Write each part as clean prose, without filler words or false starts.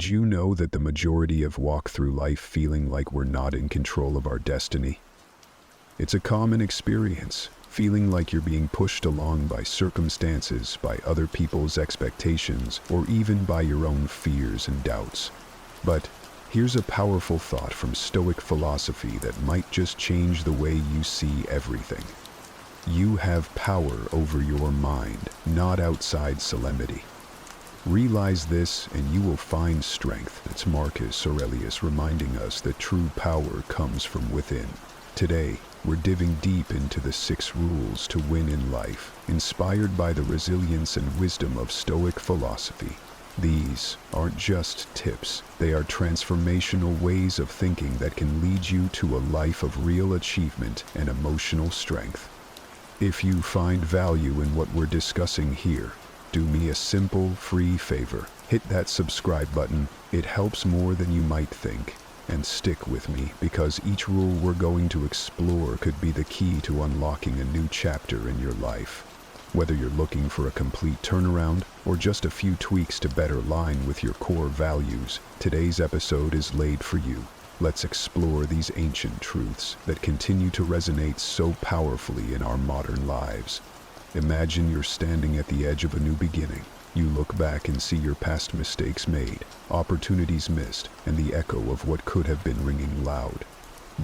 Did you know that the majority of walk through life feeling like we're not in control of our destiny? It's a common experience, feeling like you're being pushed along by circumstances, by other people's expectations, or even by your own fears and doubts. But here's a powerful thought from Stoic philosophy that might just change the way you see everything. You have power over your mind, not outside solemnity. Realize this and you will find strength. It's Marcus Aurelius reminding us that true power comes from within. Today, we're diving deep into the 6 rules to win in life, inspired by the resilience and wisdom of Stoic philosophy. These aren't just tips, they are transformational ways of thinking that can lead you to a life of real achievement and emotional strength. If you find value in what we're discussing here, do me a simple, free favor. Hit that subscribe button. It helps more than you might think. And stick with me, because each rule we're going to explore could be the key to unlocking a new chapter in your life. Whether you're looking for a complete turnaround or just a few tweaks to better align with your core values, today's episode is laid for you. Let's explore these ancient truths that continue to resonate so powerfully in our modern lives. Imagine you're standing at the edge of a new beginning. You look back and see your past mistakes made, opportunities missed, and the echo of what could have been ringing loud.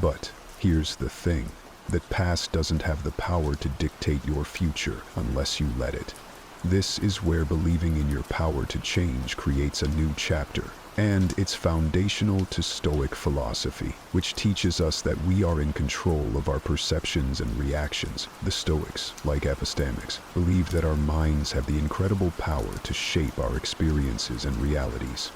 But here's the thing, that past doesn't have the power to dictate your future unless you let it. This is where believing in your power to change creates a new chapter. And it's foundational to Stoic philosophy, which teaches us that we are in control of our perceptions and reactions. The Stoics, like Epictetus, believe that our minds have the incredible power to shape our experiences and realities.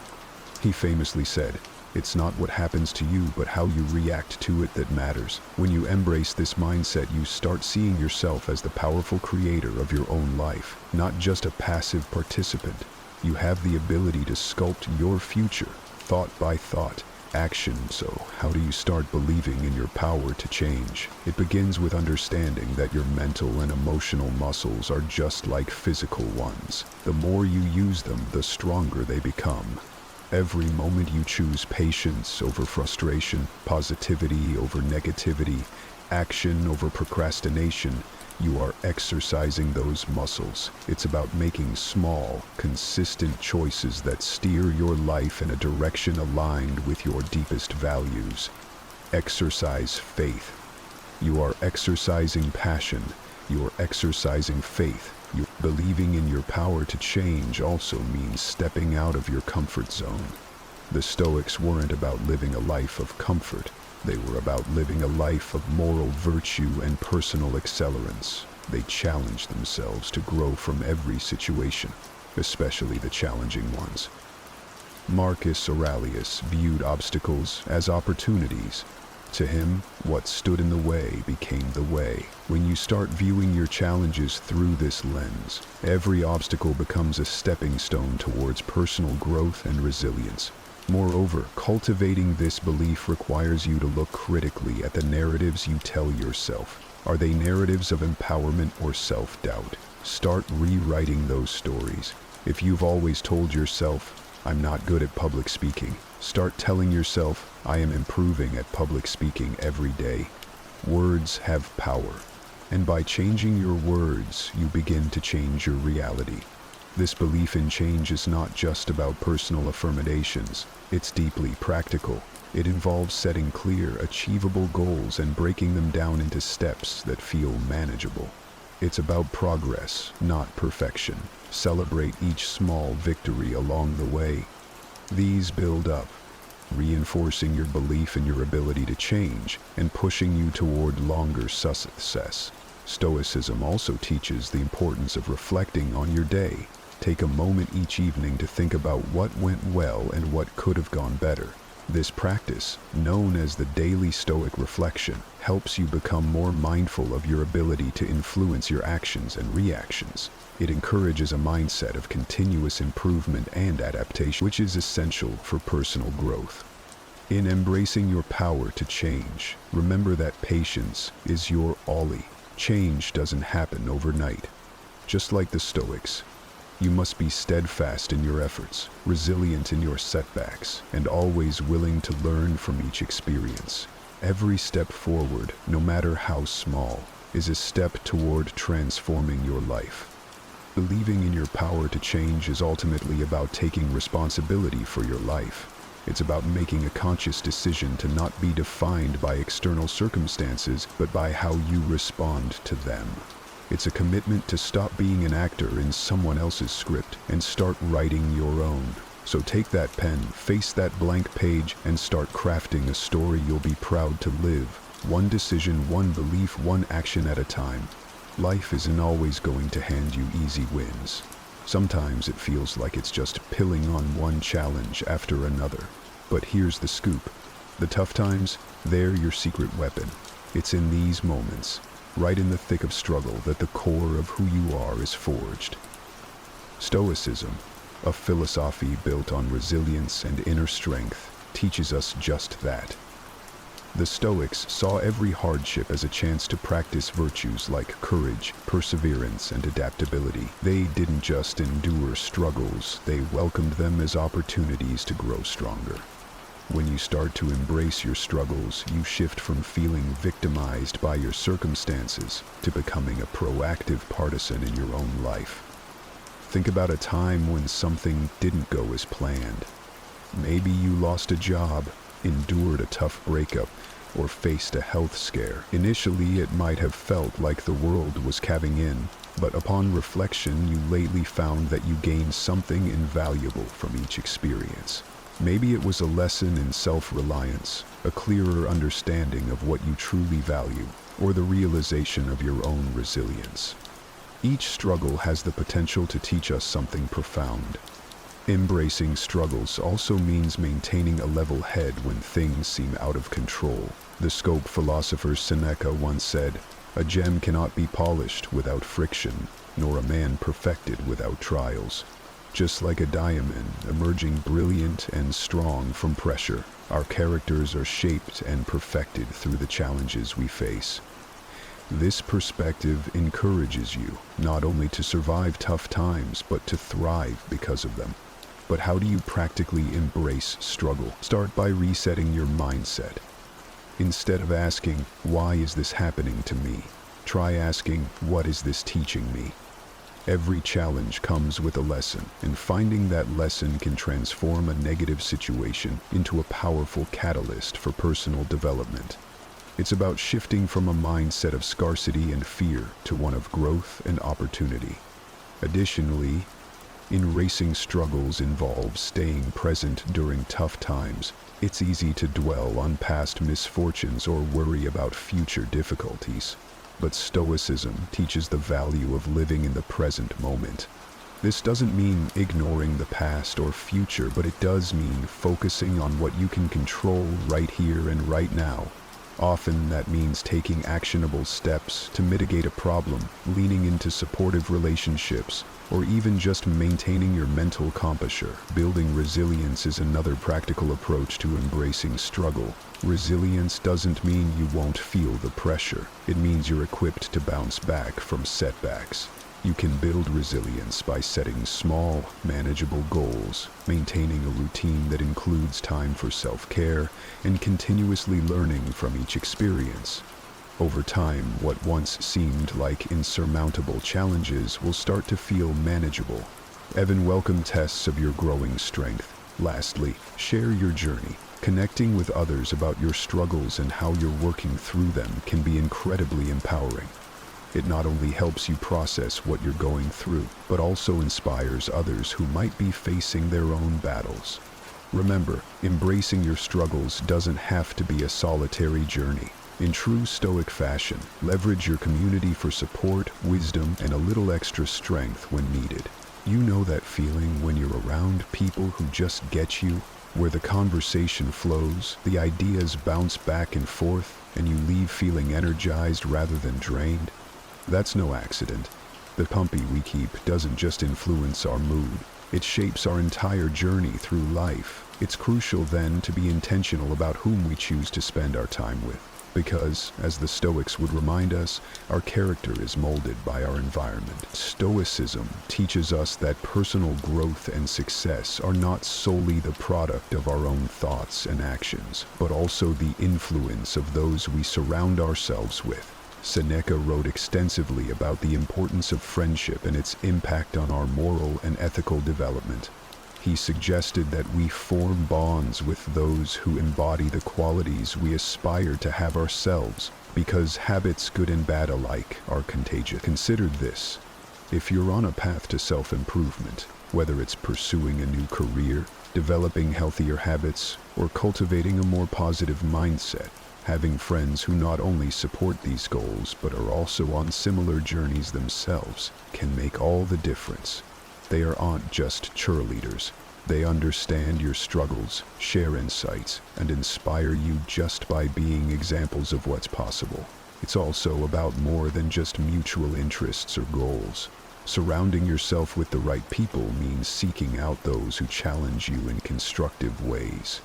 He famously said, "It's not what happens to you, but how you react to it that matters." When you embrace this mindset, you start seeing yourself as the powerful creator of your own life, not just a passive participant. You have the ability to sculpt your future, thought by thought, action. So, how do you start believing in your power to change? It begins with understanding that your mental and emotional muscles are just like physical ones. The more you use them, the stronger they become. Every moment you choose patience over frustration, positivity over negativity, action over procrastination, you are exercising those muscles. It's about making small, consistent choices that steer your life in a direction aligned with your deepest values. Exercise faith. You are exercising passion. You are exercising faith. Believing in your power to change also means stepping out of your comfort zone. The Stoics weren't about living a life of comfort. They were about living a life of moral virtue and personal excellence. They challenged themselves to grow from every situation, especially the challenging ones. Marcus Aurelius viewed obstacles as opportunities. To him, what stood in the way became the way. When you start viewing your challenges through this lens, every obstacle becomes a stepping stone towards personal growth and resilience. Moreover, cultivating this belief requires you to look critically at the narratives you tell yourself. Are they narratives of empowerment or self-doubt? Start rewriting those stories. If you've always told yourself, "I'm not good at public speaking," start telling yourself, "I am improving at public speaking every day." Words have power, and by changing your words, you begin to change your reality. This belief in change is not just about personal affirmations, it's deeply practical. It involves setting clear, achievable goals and breaking them down into steps that feel manageable. It's about progress, not perfection. Celebrate each small victory along the way. These build up, reinforcing your belief in your ability to change and pushing you toward longer success. Stoicism also teaches the importance of reflecting on your day. Take a moment each evening to think about what went well and what could have gone better. This practice, known as the daily Stoic reflection, helps you become more mindful of your ability to influence your actions and reactions. It encourages a mindset of continuous improvement and adaptation, which is essential for personal growth. In embracing your power to change, remember that patience is your ollie. Change doesn't happen overnight. Just like the Stoics, You must be steadfast in your efforts, resilient in your setbacks, and always willing to learn from each experience. Every step forward, no matter how small, is a step toward transforming your life. Believing in your power to change is ultimately about taking responsibility for your life. It's about making a conscious decision to not be defined by external circumstances, but by how you respond to them. It's a commitment to stop being an actor in someone else's script and start writing your own. So take that pen, face that blank page, and start crafting a story you'll be proud to live. One decision, one belief, one action at a time. Life isn't always going to hand you easy wins. Sometimes it feels like it's just pilling on one challenge after another. But here's the scoop. The tough times, they're your secret weapon. It's in these moments, right in the thick of struggle, that the core of who you are is forged. Stoicism, a philosophy built on resilience and inner strength, teaches us just that. The Stoics saw every hardship as a chance to practice virtues like courage, perseverance, and adaptability. They didn't just endure struggles, they welcomed them as opportunities to grow stronger. When you start to embrace your struggles, you shift from feeling victimized by your circumstances to becoming a proactive partisan in your own life. Think about a time when something didn't go as planned. Maybe you lost a job, endured a tough breakup, or faced a health scare. Initially, it might have felt like the world was caving in, but upon reflection, you lately found that you gained something invaluable from each experience. Maybe it was a lesson in self-reliance, a clearer understanding of what you truly value, or the realization of your own resilience. Each struggle has the potential to teach us something profound. Embracing struggles also means maintaining a level head when things seem out of control. The Stoic philosopher Seneca once said, "A gem cannot be polished without friction, nor a man perfected without trials." Just like a diamond emerging brilliant and strong from pressure, our characters are shaped and perfected through the challenges we face. This perspective encourages you not only to survive tough times, but to thrive because of them. But how do you practically embrace struggle? Start by resetting your mindset. Instead of asking, "Why is this happening to me?" try asking, "What is this teaching me?" Every challenge comes with a lesson, and finding that lesson can transform a negative situation into a powerful catalyst for personal development. It's about shifting from a mindset of scarcity and fear to one of growth and opportunity. Additionally, embracing struggles involves staying present during tough times. It's easy to dwell on past misfortunes or worry about future difficulties. But Stoicism teaches the value of living in the present moment. This doesn't mean ignoring the past or future, but it does mean focusing on what you can control right here and right now. Often that means taking actionable steps to mitigate a problem, leaning into supportive relationships, or even just maintaining your mental composure. Building resilience is another practical approach to embracing struggle. Resilience doesn't mean you won't feel the pressure. It means you're equipped to bounce back from setbacks. You can build resilience by setting small, manageable goals, maintaining a routine that includes time for self-care, and continuously learning from each experience. Over time, what once seemed like insurmountable challenges will start to feel manageable. Even welcome tests of your growing strength. Lastly, share your journey. Connecting with others about your struggles and how you're working through them can be incredibly empowering. It not only helps you process what you're going through, but also inspires others who might be facing their own battles. Remember, embracing your struggles doesn't have to be a solitary journey. In true Stoic fashion, leverage your community for support, wisdom, and a little extra strength when needed. You know that feeling when you're around people who just get you, where the conversation flows, the ideas bounce back and forth, and you leave feeling energized rather than drained? That's no accident. The company we keep doesn't just influence our mood, it shapes our entire journey through life. It's crucial then to be intentional about whom we choose to spend our time with. Because, as the Stoics would remind us, our character is molded by our environment. Stoicism teaches us that personal growth and success are not solely the product of our own thoughts and actions, but also the influence of those we surround ourselves with. Seneca wrote extensively about the importance of friendship and its impact on our moral and ethical development. He suggested that we form bonds with those who embody the qualities we aspire to have ourselves, because habits, good and bad alike, are contagious. Consider this. If you're on a path to self-improvement, whether it's pursuing a new career, developing healthier habits, or cultivating a more positive mindset, having friends who not only support these goals but are also on similar journeys themselves can make all the difference. They aren't just cheerleaders. They understand your struggles, share insights, and inspire you just by being examples of what's possible. It's also about more than just mutual interests or goals. Surrounding yourself with the right people means seeking out those who challenge you in constructive ways.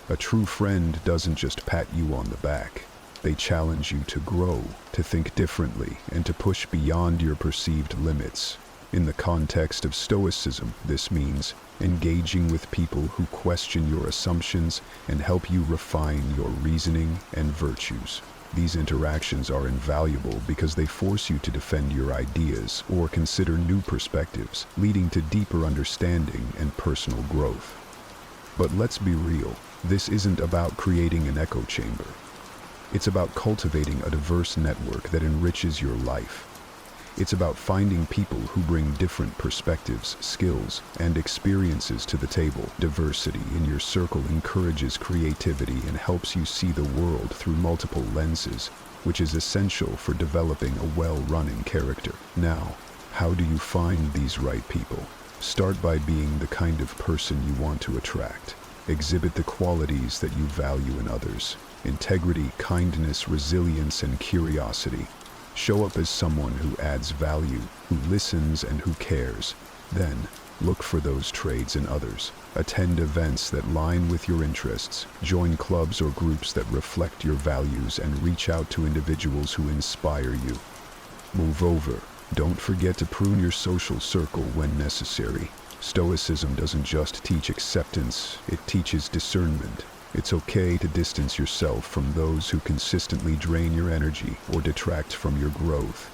A true friend doesn't just pat you on the back. They challenge you to grow, to think differently, and to push beyond your perceived limits. In the context of Stoicism, this means engaging with people who question your assumptions and help you refine your reasoning and virtues. These interactions are invaluable because they force you to defend your ideas or consider new perspectives, leading to deeper understanding and personal growth. But let's be real, this isn't about creating an echo chamber. It's about cultivating a diverse network that enriches your life. It's about finding people who bring different perspectives, skills, and experiences to the table. Diversity in your circle encourages creativity and helps you see the world through multiple lenses, which is essential for developing a well-running character. Now, how do you find these right people? Start by being the kind of person you want to attract. Exhibit the qualities that you value in others: integrity, kindness, resilience, and curiosity. Show up as someone who adds value, who listens, and who cares. Then, look for those traits in others. Attend events that align with your interests. Join clubs or groups that reflect your values, and reach out to individuals who inspire you. Moreover, don't forget to prune your social circle when necessary. Stoicism doesn't just teach acceptance, it teaches discernment. It's okay to distance yourself from those who consistently drain your energy or detract from your growth.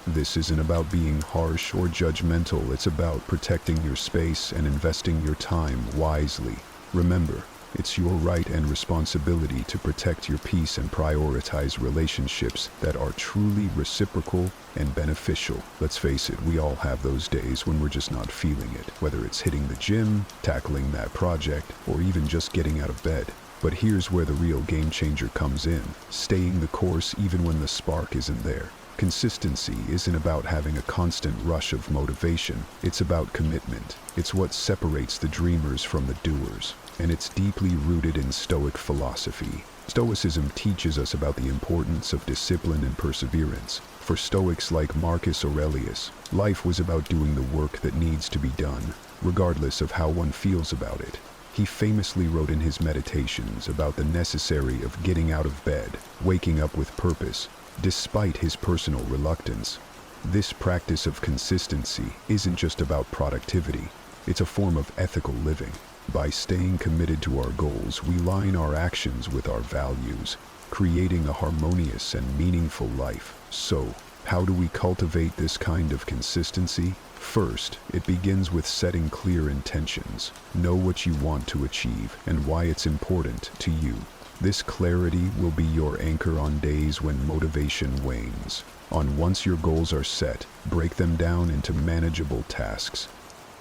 This isn't about being harsh or judgmental, it's about protecting your space and investing your time wisely. Remember, it's your right and responsibility to protect your peace and prioritize relationships that are truly reciprocal and beneficial. Let's face it, we all have those days when we're just not feeling it, whether it's hitting the gym, tackling that project, or even just getting out of bed. But here's where the real game changer comes in: staying the course even when the spark isn't there. Consistency isn't about having a constant rush of motivation, it's about commitment. It's what separates the dreamers from the doers, and it's deeply rooted in Stoic philosophy. Stoicism teaches us about the importance of discipline and perseverance. For Stoics like Marcus Aurelius, life was about doing the work that needs to be done, regardless of how one feels about it. He famously wrote in his meditations about the necessity of getting out of bed, waking up with purpose, despite his personal reluctance. This practice of consistency isn't just about productivity, it's a form of ethical living. By staying committed to our goals, we align our actions with our values, creating a harmonious and meaningful life. So, how do we cultivate this kind of consistency? First, it begins with setting clear intentions. Know what you want to achieve and why it's important to you. This clarity will be your anchor on days when motivation wanes. Once your goals are set, break them down into manageable tasks.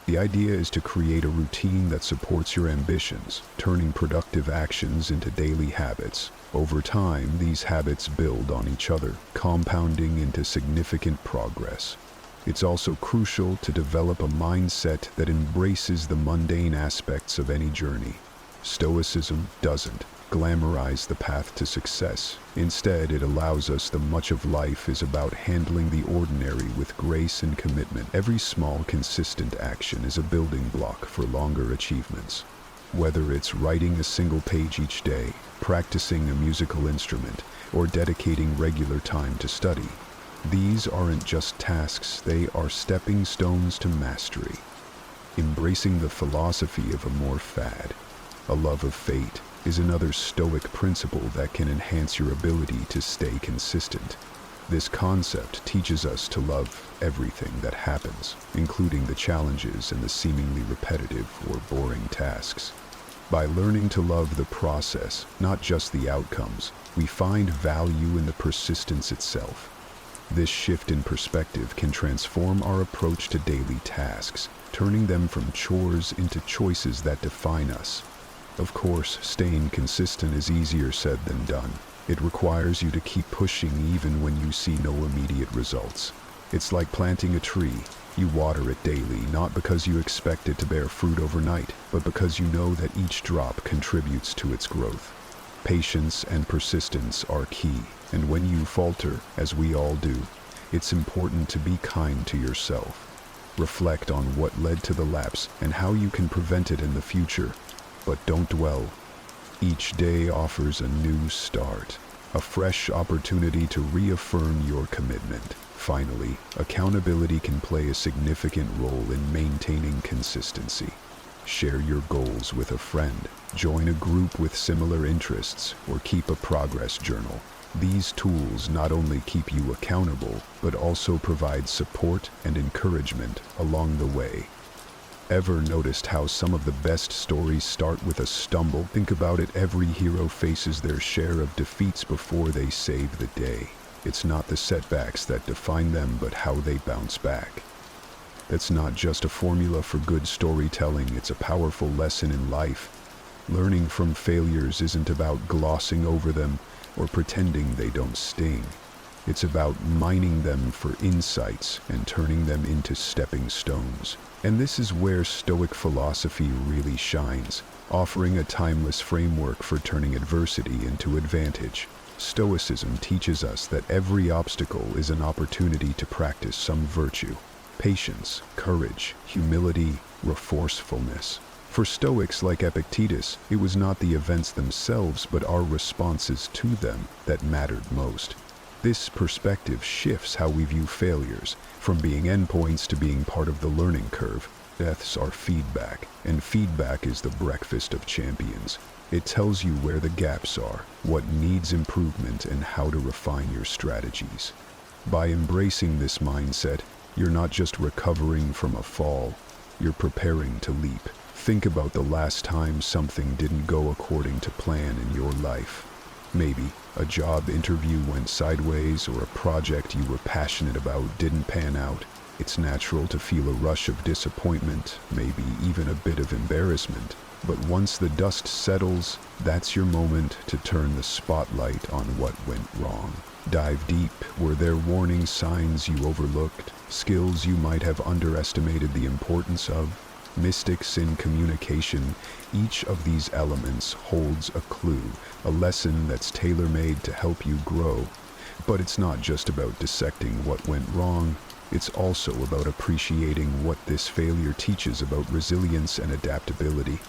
The idea is to create a routine that supports your ambitions, turning productive actions into daily habits. Over time, these habits build on each other, compounding into significant progress. It's also crucial to develop a mindset that embraces the mundane aspects of any journey. Stoicism doesn't glamorize the path to success. Instead, it allows us that much of life is about handling the ordinary with grace and commitment. Every small, consistent action is a building block for longer achievements. Whether it's writing a single page each day, practicing a musical instrument, or dedicating regular time to study, these aren't just tasks, they are stepping stones to mastery. Embracing the philosophy of amor fati, a love of fate, is another Stoic principle that can enhance your ability to stay consistent. This concept teaches us to love everything that happens, including the challenges and the seemingly repetitive or boring tasks. By learning to love the process, not just the outcomes, we find value in the persistence itself. This shift in perspective can transform our approach to daily tasks, turning them from chores into choices that define us. Of course, staying consistent is easier said than done. It requires you to keep pushing even when you see no immediate results. It's like planting a tree. You water it daily, not because you expect it to bear fruit overnight, but because you know that each drop contributes to its growth. Patience and persistence are key, and when you falter, as we all do, it's important to be kind to yourself. Reflect on what led to the lapse and how you can prevent it in the future, but don't dwell. Each day offers a new start, a fresh opportunity to reaffirm your commitment. Finally, accountability can play a significant role in maintaining consistency. Share your goals with a friend, join a group with similar interests, or keep a progress journal. These tools not only keep you accountable, but also provide support and encouragement along the way. Ever noticed how some of the best stories start with a stumble? Think about it, every hero faces their share of defeats before they save the day. It's not the setbacks that define them, but how they bounce back. That's not just a formula for good storytelling, it's a powerful lesson in life. Learning from failures isn't about glossing over them or pretending they don't sting. It's about mining them for insights and turning them into stepping stones. And this is where Stoic philosophy really shines, offering a timeless framework for turning adversity into advantage. Stoicism teaches us that every obstacle is an opportunity to practice some virtue: patience, courage, humility, resourcefulness. For Stoics like Epictetus, it was not the events themselves but our responses to them that mattered most. This perspective shifts how we view failures, from being endpoints to being part of the learning curve. Deaths are feedback, and feedback is the breakfast of champions. It tells you where the gaps are, what needs improvement, and how to refine your strategies. By embracing this mindset, you're not just recovering from a fall, you're preparing to leap. Think about the last time something didn't go according to plan in your life. Maybe a job interview went sideways, or a project you were passionate about didn't pan out. It's natural to feel a rush of disappointment, maybe even a bit of embarrassment. But once the dust settles, that's your moment to turn the spotlight on what went wrong. Dive deep. Were there warning signs you overlooked? Skills you might have underestimated the importance of? Mystics in communication, each of these elements holds a clue, a lesson that's tailor-made to help you grow. But it's not just about dissecting what went wrong, it's also about appreciating what this failure teaches about resilience and adaptability.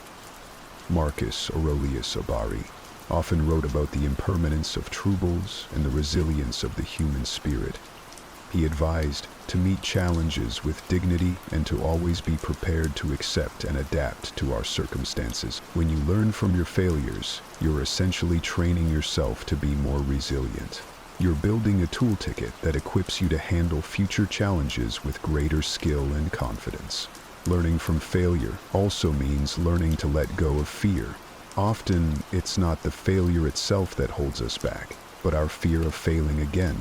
Marcus Aurelius often wrote about the impermanence of troubles and the resilience of the human spirit. He advised to meet challenges with dignity and to always be prepared to accept and adapt to our circumstances. When you learn from your failures, you're essentially training yourself to be more resilient. You're building a toolkit that equips you to handle future challenges with greater skill and confidence. Learning from failure also means learning to let go of fear. Often, it's not the failure itself that holds us back, but our fear of failing again.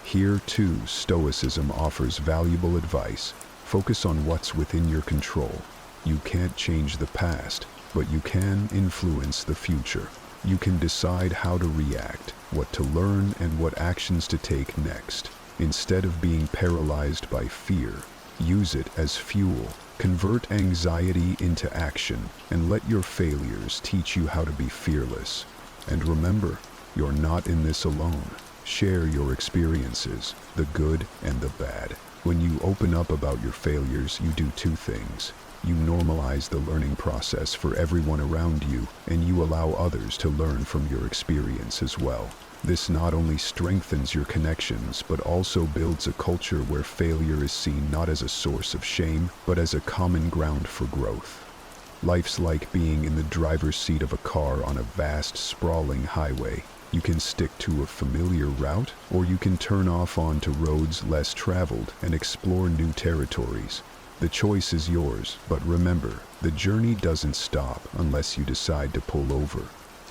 Here, too, Stoicism offers valuable advice. Focus on what's within your control. You can't change the past, but you can influence the future. You can decide how to react, what to learn, and what actions to take next. Instead of being paralyzed by fear, use it as fuel. Convert anxiety into action, and let your failures teach you how to be fearless. And remember, you're not in this alone. Share your experiences, the good and the bad. When you open up about your failures, you do two things. You normalize the learning process for everyone around you, and you allow others to learn from your experience as well. This not only strengthens your connections, but also builds a culture where failure is seen not as a source of shame, but as a common ground for growth. Life's like being in the driver's seat of a car on a vast, sprawling highway. You can stick to a familiar route, or you can turn off onto roads less traveled and explore new territories. The choice is yours, but remember, the journey doesn't stop unless you decide to pull over.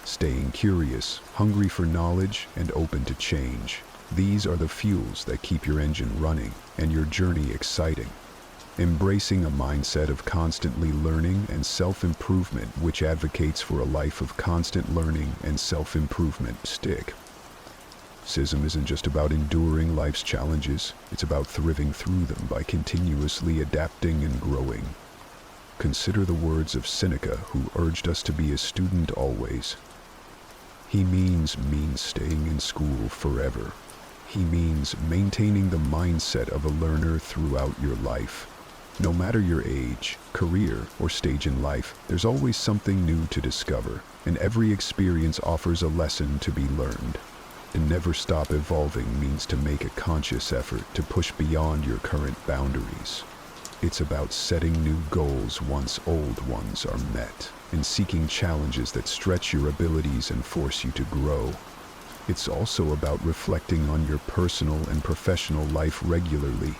Staying curious, hungry for knowledge, and open to change. These are the fuels that keep your engine running and your journey exciting. Embracing a mindset of constantly learning and self-improvement, which advocates for a life of constant learning and self-improvement. Stoicism isn't just about enduring life's challenges, it's about thriving through them by continuously adapting and growing. Consider the words of Seneca, who urged us to be a student always. He means staying in school forever. He means maintaining the mindset of a learner throughout your life. No matter your age, career, or stage in life, there's always something new to discover, and every experience offers a lesson to be learned. To never stop evolving means to make a conscious effort to push beyond your current boundaries. It's about setting new goals once old ones are met, and seeking challenges that stretch your abilities and force you to grow. It's also about reflecting on your personal and professional life regularly,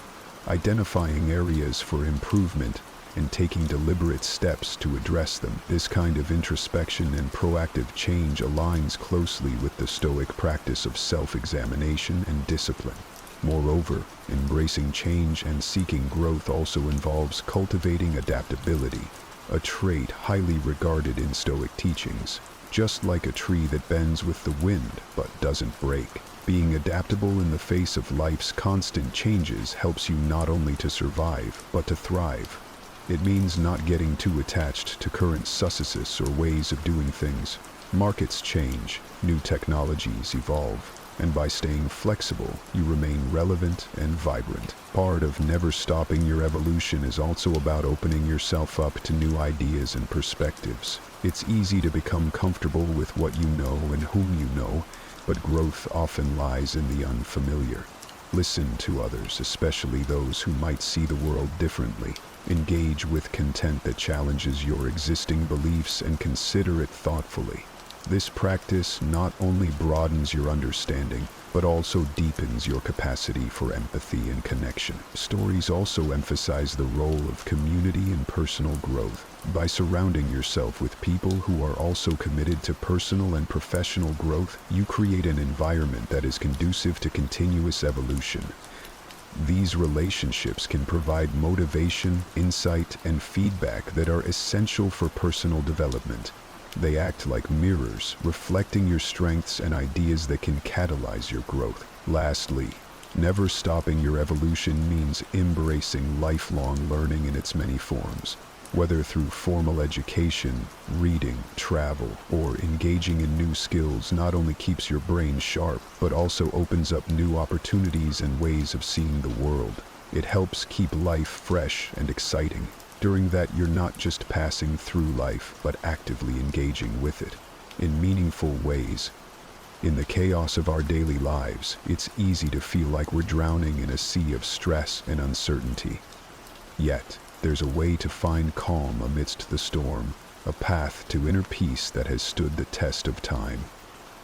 identifying areas for improvement, and taking deliberate steps to address them. This kind of introspection and proactive change aligns closely with the Stoic practice of self-examination and discipline. Moreover, embracing change and seeking growth also involves cultivating adaptability, a trait highly regarded in Stoic teachings. Just like a tree that bends with the wind but doesn't break, being adaptable in the face of life's constant changes helps you not only to survive, but to thrive. It means not getting too attached to current successes or ways of doing things. Markets change, new technologies evolve, and by staying flexible, you remain relevant and vibrant. Part of never stopping your evolution is also about opening yourself up to new ideas and perspectives. It's easy to become comfortable with what you know and whom you know, but growth often lies in the unfamiliar. Listen to others, especially those who might see the world differently. Engage with content that challenges your existing beliefs and consider it thoughtfully. This practice not only broadens your understanding, but also deepens your capacity for empathy and connection. Stories also emphasize the role of community and personal growth. By surrounding yourself with people who are also committed to personal and professional growth, you create an environment that is conducive to continuous evolution. These relationships can provide motivation, insight, and feedback that are essential for personal development. They act like mirrors, reflecting your strengths and ideas that can catalyze your growth. Lastly, never stopping your evolution means embracing lifelong learning in its many forms. Whether through formal education, reading, travel, or engaging in new skills not only keeps your brain sharp, but also opens up new opportunities and ways of seeing the world. It helps keep life fresh and exciting. During that, you're not just passing through life, but actively engaging with it in meaningful ways. In the chaos of our daily lives, it's easy to feel like we're drowning in a sea of stress and uncertainty. Yet, there's a way to find calm amidst the storm, a path to inner peace that has stood the test of time.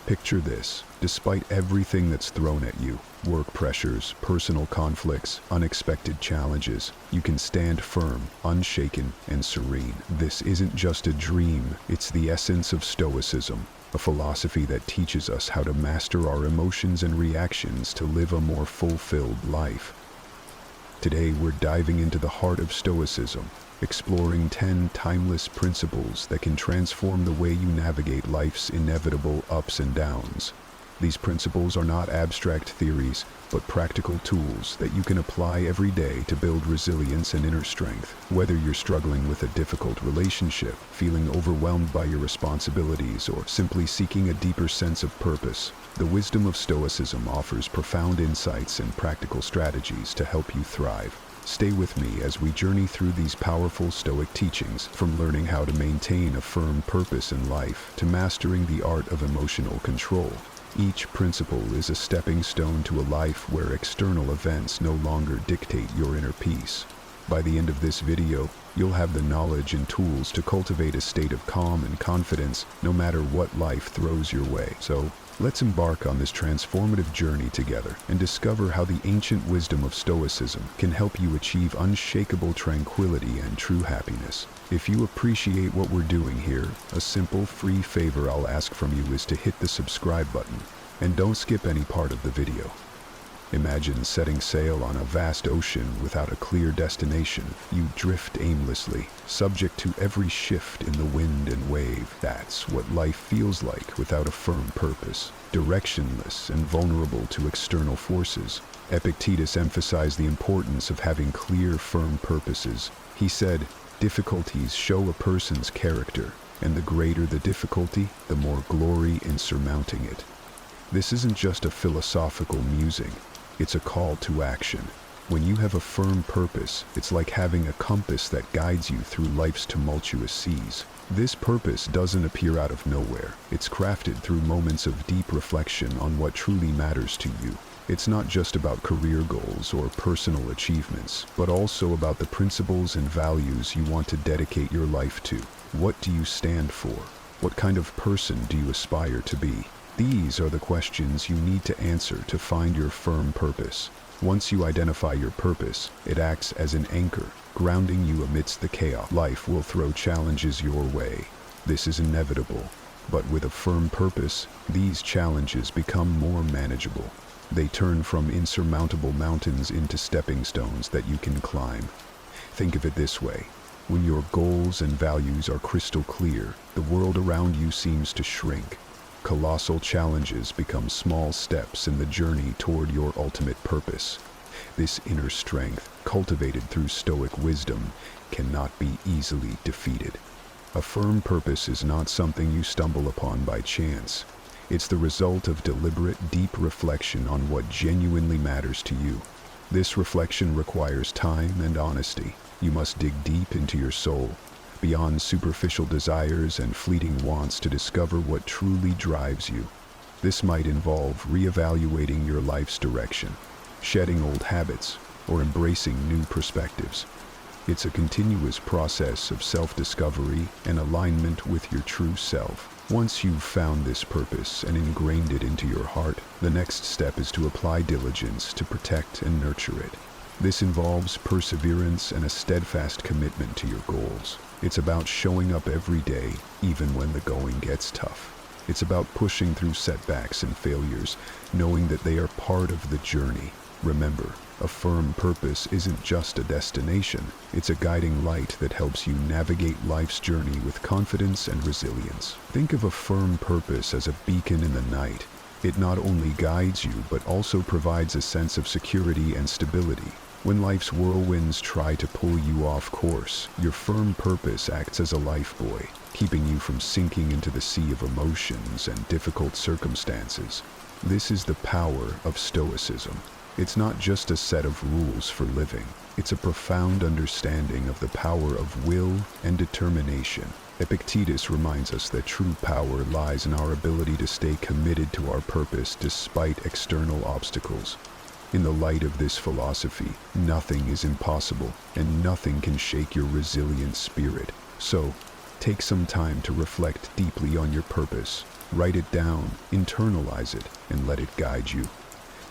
Picture this: despite everything that's thrown at you, work pressures, personal conflicts, unexpected challenges, you can stand firm, unshaken, and serene. This isn't just a dream, it's the essence of Stoicism, a philosophy that teaches us how to master our emotions and reactions to live a more fulfilled life. Today we're diving into the heart of Stoicism, exploring 10 timeless principles that can transform the way you navigate life's inevitable ups and downs. These principles are not abstract theories, but practical tools that you can apply every day to build resilience and inner strength. Whether you're struggling with a difficult relationship, feeling overwhelmed by your responsibilities, or simply seeking a deeper sense of purpose, the wisdom of Stoicism offers profound insights and practical strategies to help you thrive. Stay with me as we journey through these powerful Stoic teachings, from learning how to maintain a firm purpose in life to mastering the art of emotional control. Each principle is a stepping stone to a life where external events no longer dictate your inner peace. By the end of this video, you'll have the knowledge and tools to cultivate a state of calm and confidence no matter what life throws your way. So, let's embark on this transformative journey together and discover how the ancient wisdom of Stoicism can help you achieve unshakable tranquility and true happiness. If you appreciate what we're doing here, a simple free favor I'll ask from you is to hit the subscribe button, and don't skip any part of the video. Imagine setting sail on a vast ocean without a clear destination. You drift aimlessly, subject to every shift in the wind and wave. That's what life feels like without a firm purpose, directionless and vulnerable to external forces. Epictetus emphasized the importance of having clear, firm purposes. He said, "Difficulties show a person's character, and the greater the difficulty, the more glory in surmounting it." This isn't just a philosophical musing. It's a call to action. When you have a firm purpose, it's like having a compass that guides you through life's tumultuous seas. This purpose doesn't appear out of nowhere. It's crafted through moments of deep reflection on what truly matters to you. It's not just about career goals or personal achievements, but also about the principles and values you want to dedicate your life to. What do you stand for? What kind of person do you aspire to be? These are the questions you need to answer to find your firm purpose. Once you identify your purpose, it acts as an anchor, grounding you amidst the chaos. Life will throw challenges your way. This is inevitable. But with a firm purpose, these challenges become more manageable. They turn from insurmountable mountains into stepping stones that you can climb. Think of it this way. When your goals and values are crystal clear, the world around you seems to shrink. Colossal challenges become small steps in the journey toward your ultimate purpose. This inner strength, cultivated through Stoic wisdom, cannot be easily defeated. A firm purpose is not something you stumble upon by chance. It's the result of deliberate, deep reflection on what genuinely matters to you. This reflection requires time and honesty. You must dig deep into your soul, beyond superficial desires and fleeting wants, to discover what truly drives you. This might involve reevaluating your life's direction, shedding old habits, or embracing new perspectives. It's a continuous process of self-discovery and alignment with your true self. Once you've found this purpose and ingrained it into your heart, the next step is to apply diligence to protect and nurture it. This involves perseverance and a steadfast commitment to your goals. It's about showing up every day, even when the going gets tough. It's about pushing through setbacks and failures, knowing that they are part of the journey. Remember, a firm purpose isn't just a destination. It's a guiding light that helps you navigate life's journey with confidence and resilience. Think of a firm purpose as a beacon in the night. It not only guides you, but also provides a sense of security and stability. When life's whirlwinds try to pull you off course, your firm purpose acts as a lifebuoy, keeping you from sinking into the sea of emotions and difficult circumstances. This is the power of Stoicism. It's not just a set of rules for living. It's a profound understanding of the power of will and determination. Epictetus reminds us that true power lies in our ability to stay committed to our purpose despite external obstacles. In the light of this philosophy, nothing is impossible, and nothing can shake your resilient spirit. So, take some time to reflect deeply on your purpose. Write it down, internalize it, and let it guide you.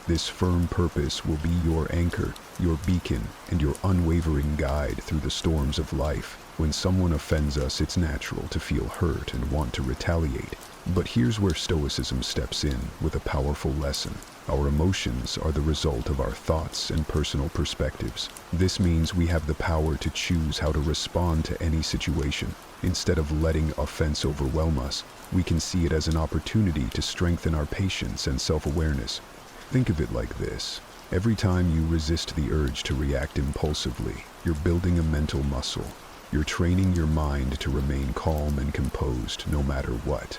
This firm purpose will be your anchor, your beacon, and your unwavering guide through the storms of life. When someone offends us, it's natural to feel hurt and want to retaliate. But here's where Stoicism steps in with a powerful lesson. Our emotions are the result of our thoughts and personal perspectives. This means we have the power to choose how to respond to any situation. Instead of letting offense overwhelm us, we can see it as an opportunity to strengthen our patience and self-awareness. Think of it like this. Every time you resist the urge to react impulsively, you're building a mental muscle. You're training your mind to remain calm and composed no matter what.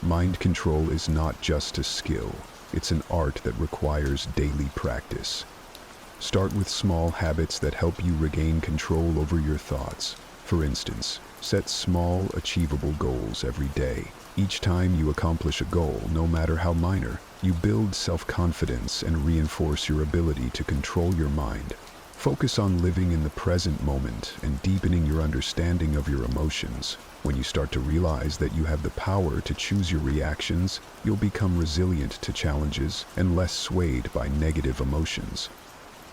Mind control is not just a skill. It's an art that requires daily practice. Start with small habits that help you regain control over your thoughts. For instance, set small, achievable goals every day. Each time you accomplish a goal, no matter how minor, you build self-confidence and reinforce your ability to control your mind. Focus on living in the present moment and deepening your understanding of your emotions. When you start to realize that you have the power to choose your reactions, you'll become resilient to challenges and less swayed by negative emotions.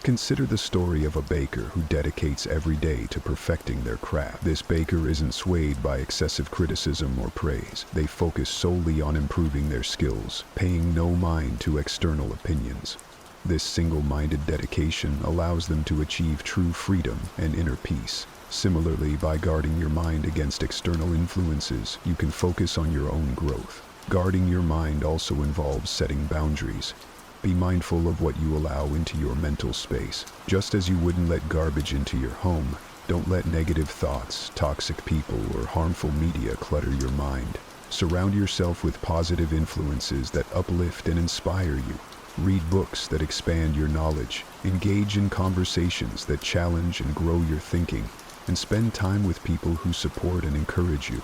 Consider the story of a baker who dedicates every day to perfecting their craft. This baker isn't swayed by excessive criticism or praise. They focus solely on improving their skills, paying no mind to external opinions. This single-minded dedication allows them to achieve true freedom and inner peace. Similarly, by guarding your mind against external influences, you can focus on your own growth. Guarding your mind also involves setting boundaries. Be mindful of what you allow into your mental space. Just as you wouldn't let garbage into your home, don't let negative thoughts, toxic people, or harmful media clutter your mind. Surround yourself with positive influences that uplift and inspire you. Read books that expand your knowledge, engage in conversations that challenge and grow your thinking, and spend time with people who support and encourage you.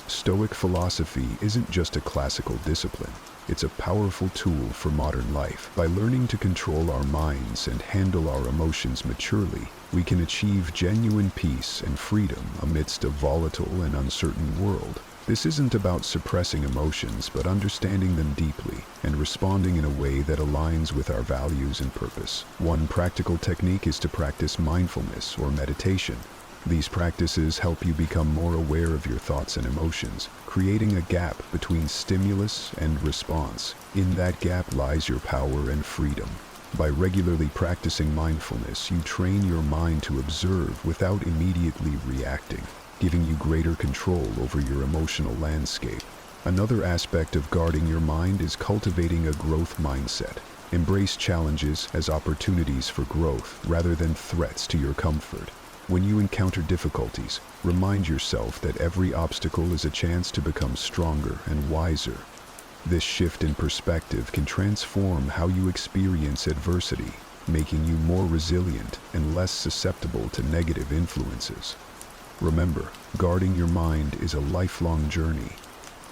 Stoic philosophy isn't just a classical discipline. It's a powerful tool for modern life. By learning to control our minds and handle our emotions maturely, we can achieve genuine peace and freedom amidst a volatile and uncertain world. This isn't about suppressing emotions, but understanding them deeply and responding in a way that aligns with our values and purpose. One practical technique is to practice mindfulness or meditation. These practices help you become more aware of your thoughts and emotions, creating a gap between stimulus and response. In that gap lies your power and freedom. By regularly practicing mindfulness, you train your mind to observe without immediately reacting, giving you greater control over your emotional landscape. Another aspect of guarding your mind is cultivating a growth mindset. Embrace challenges as opportunities for growth rather than threats to your comfort. When you encounter difficulties, remind yourself that every obstacle is a chance to become stronger and wiser. This shift in perspective can transform how you experience adversity, making you more resilient and less susceptible to negative influences. Remember, guarding your mind is a lifelong journey.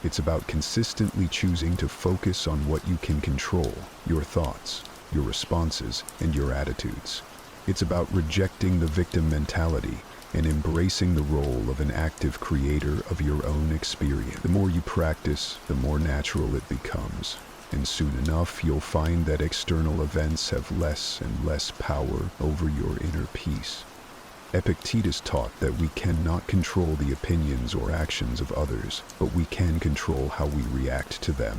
It's about consistently choosing to focus on what you can control, your thoughts, your responses, and your attitudes. It's about rejecting the victim mentality and embracing the role of an active creator of your own experience. The more you practice, the more natural it becomes. And soon enough, you'll find that external events have less and less power over your inner peace. Epictetus taught that we cannot control the opinions or actions of others, but we can control how we react to them.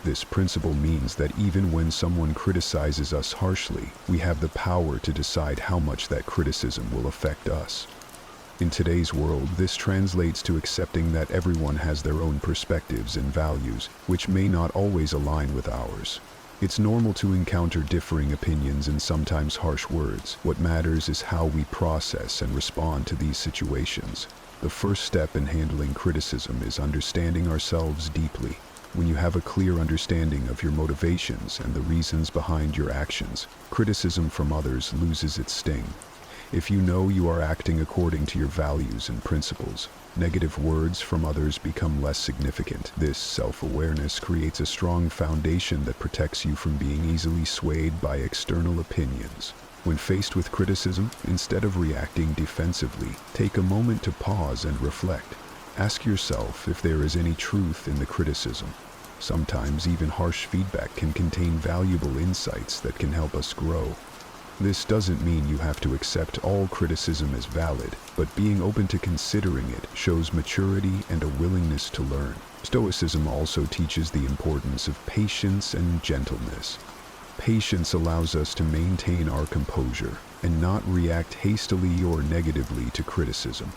This principle means that even when someone criticizes us harshly, we have the power to decide how much that criticism will affect us. In today's world, this translates to accepting that everyone has their own perspectives and values, which may not always align with ours. It's normal to encounter differing opinions and sometimes harsh words. What matters is how we process and respond to these situations. The first step in handling criticism is understanding ourselves deeply. When you have a clear understanding of your motivations and the reasons behind your actions, criticism from others loses its sting. If you know you are acting according to your values and principles, negative words from others become less significant. This self-awareness creates a strong foundation that protects you from being easily swayed by external opinions. When faced with criticism, instead of reacting defensively, take a moment to pause and reflect. Ask yourself if there is any truth in the criticism. Sometimes even harsh feedback can contain valuable insights that can help us grow. This doesn't mean you have to accept all criticism as valid, but being open to considering it shows maturity and a willingness to learn. Stoicism also teaches the importance of patience and gentleness. Patience allows us to maintain our composure and not react hastily or negatively to criticism.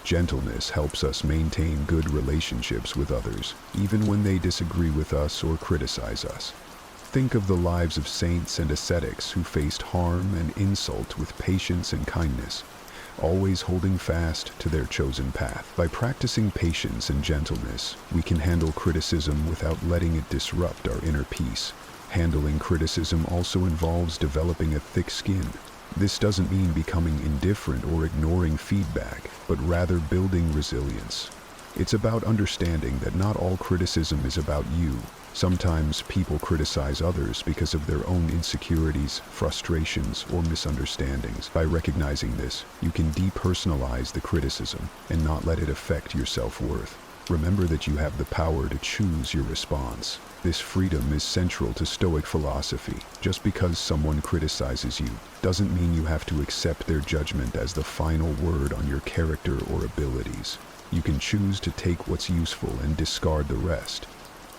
Gentleness helps us maintain good relationships with others, even when they disagree with us or criticize us. Think of the lives of saints and ascetics who faced harm and insult with patience and kindness, always holding fast to their chosen path. By practicing patience and gentleness, we can handle criticism without letting it disrupt our inner peace. Handling criticism also involves developing a thick skin. This doesn't mean becoming indifferent or ignoring feedback, but rather building resilience. It's about understanding that not all criticism is about you. Sometimes people criticize others because of their own insecurities, frustrations, or misunderstandings. By recognizing this, you can depersonalize the criticism and not let it affect your self-worth. Remember that you have the power to choose your response. This freedom is central to Stoic philosophy. Just because someone criticizes you doesn't mean you have to accept their judgment as the final word on your character or abilities. You can choose to take what's useful and discard the rest.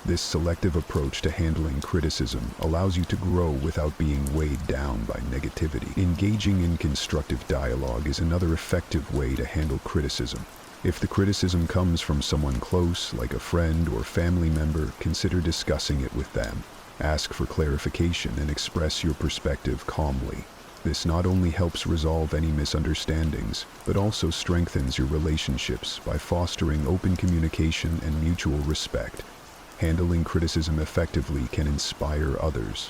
This selective approach to handling criticism allows you to grow without being weighed down by negativity. Engaging in constructive dialogue is another effective way to handle criticism. If the criticism comes from someone close, like a friend or family member, consider discussing it with them. Ask for clarification and express your perspective calmly. This not only helps resolve any misunderstandings, but also strengthens your relationships by fostering open communication and mutual respect. Handling criticism effectively can inspire others.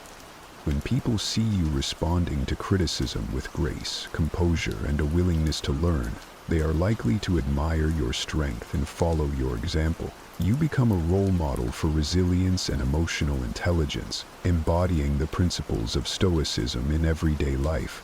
When people see you responding to criticism with grace, composure, and a willingness to learn, they are likely to admire your strength and follow your example. You become a role model for resilience and emotional intelligence, embodying the principles of Stoicism in everyday life.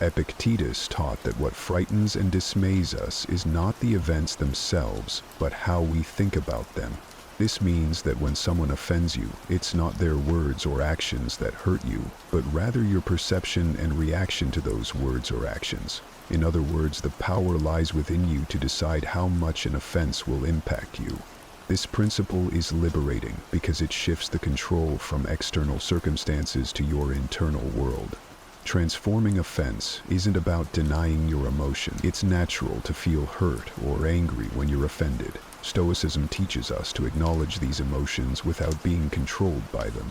Epictetus taught that what frightens and dismays us is not the events themselves, but how we think about them. This means that when someone offends you, it's not their words or actions that hurt you, but rather your perception and reaction to those words or actions. In other words, the power lies within you to decide how much an offense will impact you. This principle is liberating because it shifts the control from external circumstances to your internal world. Transforming offense isn't about denying your emotion. It's natural to feel hurt or angry when you're offended. Stoicism teaches us to acknowledge these emotions without being controlled by them.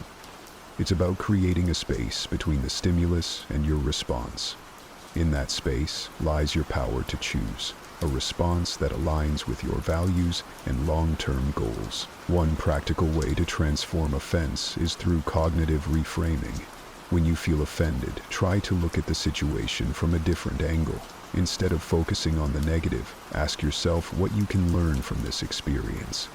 It's about creating a space between the stimulus and your response. In that space lies your power to choose a response that aligns with your values and long-term goals. One practical way to transform offense is through cognitive reframing. When you feel offended, try to look at the situation from a different angle. Instead of focusing on the negative, ask yourself what you can learn from this experience.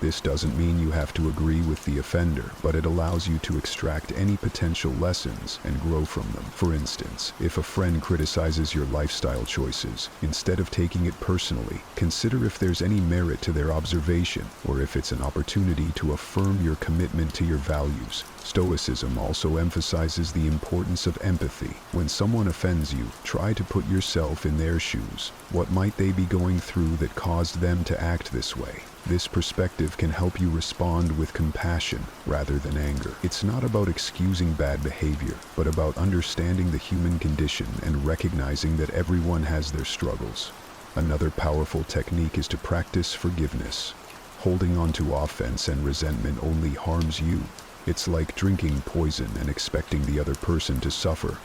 This doesn't mean you have to agree with the offender, but it allows you to extract any potential lessons and grow from them. For instance, if a friend criticizes your lifestyle choices, instead of taking it personally, consider if there's any merit to their observation, or if it's an opportunity to affirm your commitment to your values. Stoicism also emphasizes the importance of empathy. When someone offends you, try to put yourself in their shoes. What might they be going through that caused them to act this way? This perspective can help you respond with compassion rather than anger. It's not about excusing bad behavior, but about understanding the human condition and recognizing that everyone has their struggles. Another powerful technique is to practice forgiveness. Holding on to offense and resentment only harms you. It's like drinking poison and expecting the other person to suffer.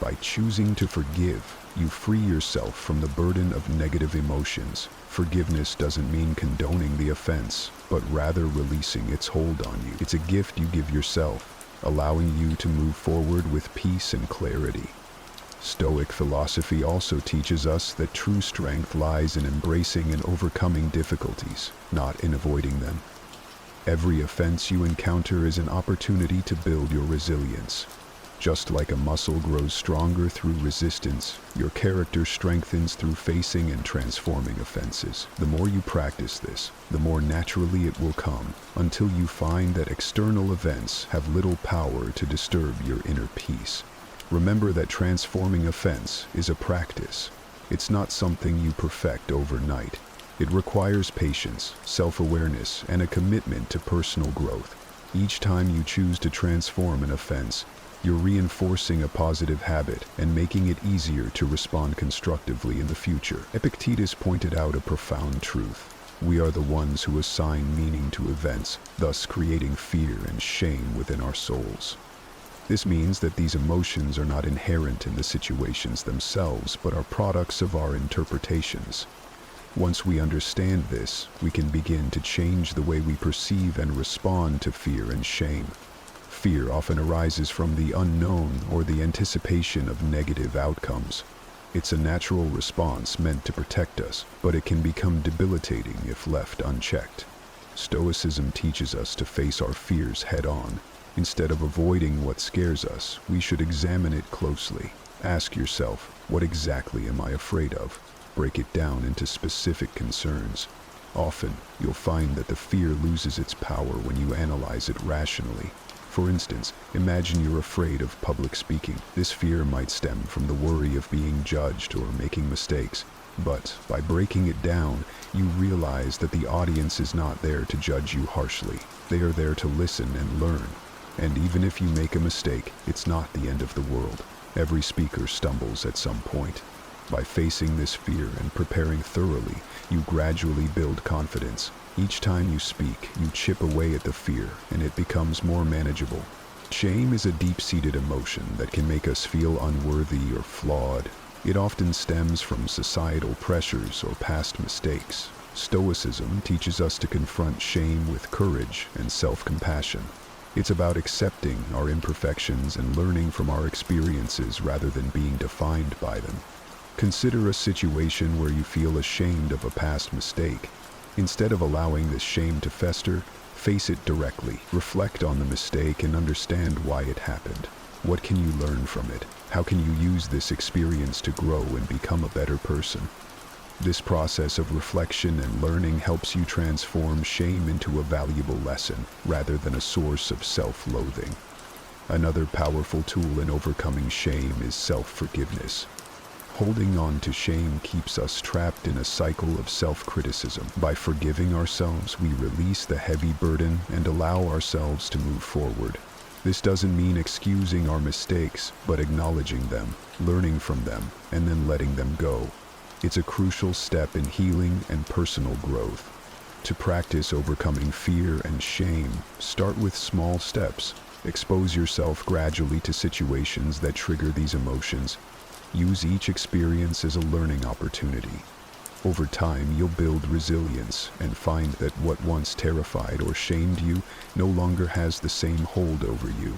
By choosing to forgive, you free yourself from the burden of negative emotions. Forgiveness doesn't mean condoning the offense, but rather releasing its hold on you. It's a gift you give yourself, allowing you to move forward with peace and clarity. Stoic philosophy also teaches us that true strength lies in embracing and overcoming difficulties, not in avoiding them. Every offense you encounter is an opportunity to build your resilience. Just like a muscle grows stronger through resistance, your character strengthens through facing and transforming offenses. The more you practice this, the more naturally it will come, until you find that external events have little power to disturb your inner peace. Remember that transforming offense is a practice. It's not something you perfect overnight. It requires patience, self-awareness, and a commitment to personal growth. Each time you choose to transform an offense, you're reinforcing a positive habit and making it easier to respond constructively in the future. Epictetus pointed out a profound truth. We are the ones who assign meaning to events, thus creating fear and shame within our souls. This means that these emotions are not inherent in the situations themselves, but are products of our interpretations. Once we understand this, we can begin to change the way we perceive and respond to fear and shame. Fear often arises from the unknown or the anticipation of negative outcomes. It's a natural response meant to protect us, but it can become debilitating if left unchecked. Stoicism teaches us to face our fears head-on. Instead of avoiding what scares us, we should examine it closely. Ask yourself, what exactly am I afraid of? Break it down into specific concerns. Often, you'll find that the fear loses its power when you analyze it rationally. For instance, imagine you're afraid of public speaking. This fear might stem from the worry of being judged or making mistakes. But by breaking it down, you realize that the audience is not there to judge you harshly. They are there to listen and learn. And even if you make a mistake, it's not the end of the world. Every speaker stumbles at some point. By facing this fear and preparing thoroughly, you gradually build confidence. Each time you speak, you chip away at the fear, and it becomes more manageable. Shame is a deep-seated emotion that can make us feel unworthy or flawed. It often stems from societal pressures or past mistakes. Stoicism teaches us to confront shame with courage and self-compassion. It's about accepting our imperfections and learning from our experiences rather than being defined by them. Consider a situation where you feel ashamed of a past mistake. Instead of allowing this shame to fester, face it directly. Reflect on the mistake and understand why it happened. What can you learn from it? How can you use this experience to grow and become a better person? This process of reflection and learning helps you transform shame into a valuable lesson rather than a source of self-loathing. Another powerful tool in overcoming shame is self-forgiveness. Holding on to shame keeps us trapped in a cycle of self-criticism. By forgiving ourselves, we release the heavy burden and allow ourselves to move forward. This doesn't mean excusing our mistakes, but acknowledging them, learning from them, and then letting them go. It's a crucial step in healing and personal growth. To practice overcoming fear and shame, start with small steps. Expose yourself gradually to situations that trigger these emotions. Use each experience as a learning opportunity. Over time, you'll build resilience and find that what once terrified or shamed you no longer has the same hold over you.